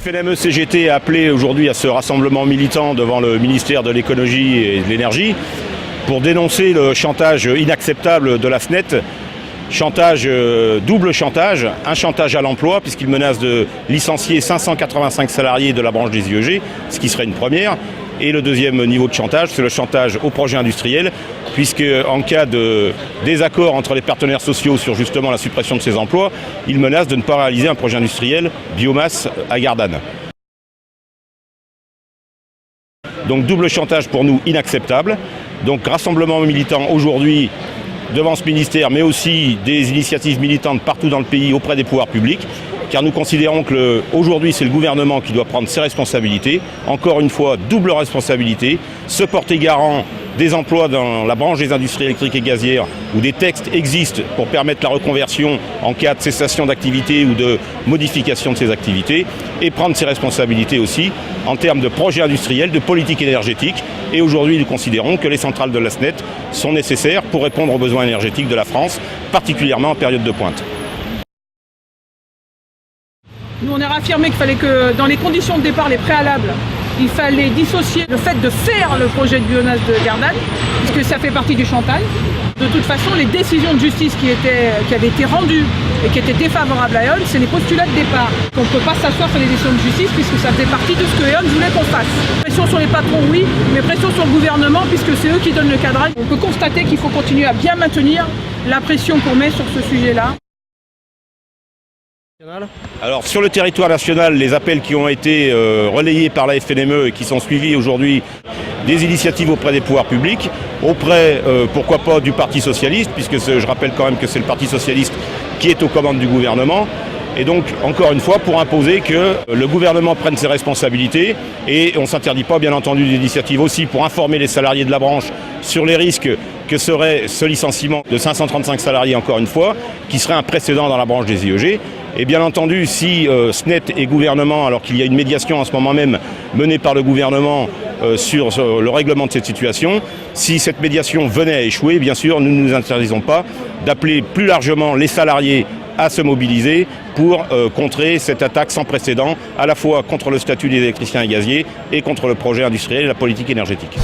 FNME-CGT a appelé aujourd'hui à ce rassemblement militant devant le ministère de l'écologie et de l'énergie pour dénoncer le chantage inacceptable de la SNET. Double chantage, un chantage à l'emploi puisqu'il menace de licencier 585 salariés de la branche des IEG, ce qui serait une première. Et le deuxième niveau de chantage, c'est le chantage au projet industriel, puisque en cas de désaccord entre les partenaires sociaux sur justement la suppression de ces emplois, il menace de ne pas réaliser un projet industriel biomasse à Gardanne. Donc double chantage pour nous inacceptable. Donc rassemblement militant aujourd'hui devant ce ministère, mais aussi des initiatives militantes partout dans le pays auprès des pouvoirs publics, car nous considérons que aujourd'hui c'est le gouvernement qui doit prendre ses responsabilités, encore une fois double responsabilité, se porter garant des emplois dans la branche des industries électriques et gazières où des textes existent pour permettre la reconversion en cas de cessation d'activité ou de modification de ces activités, et prendre ses responsabilités aussi en termes de projets industriels, de politique énergétique. Et aujourd'hui, nous considérons que les centrales de la SNET sont nécessaires pour répondre aux besoins énergétiques de la France, particulièrement en période de pointe. Nous, on a réaffirmé qu'il fallait que, dans les conditions de départ, les préalables, il fallait dissocier le fait de faire le projet de biomasse de Gardanne, puisque ça fait partie du chantage. De toute façon, les décisions de justice qui avaient été rendues et qui étaient défavorables à E.ON, c'est les postulats de départ. On ne peut pas s'asseoir sur les décisions de justice puisque ça faisait partie de ce que E.ON voulait qu'on fasse. Pression sur les patrons, oui, mais pression sur le gouvernement puisque c'est eux qui donnent le cadrage. On peut constater qu'il faut continuer à bien maintenir la pression qu'on met sur ce sujet-là. Alors sur le territoire national, les appels qui ont été relayés par la FNME et qui sont suivis aujourd'hui, des initiatives auprès des pouvoirs publics, auprès, pourquoi pas, du Parti Socialiste, puisque je rappelle quand même que c'est le Parti Socialiste qui est aux commandes du gouvernement. Et donc, encore une fois, pour imposer que le gouvernement prenne ses responsabilités, et on ne s'interdit pas, bien entendu, d'initiatives aussi pour informer les salariés de la branche sur les risques que serait ce licenciement de 535 salariés, encore une fois, qui serait un précédent dans la branche des IEG. Et bien entendu, si SNET et gouvernement, alors qu'il y a une médiation en ce moment même menée par le gouvernement sur le règlement de cette situation, si cette médiation venait à échouer, bien sûr, nous ne nous interdisons pas d'appeler plus largement les salariés à se mobiliser pour contrer cette attaque sans précédent, à la fois contre le statut des électriciens et gaziers et contre le projet industriel et la politique énergétique.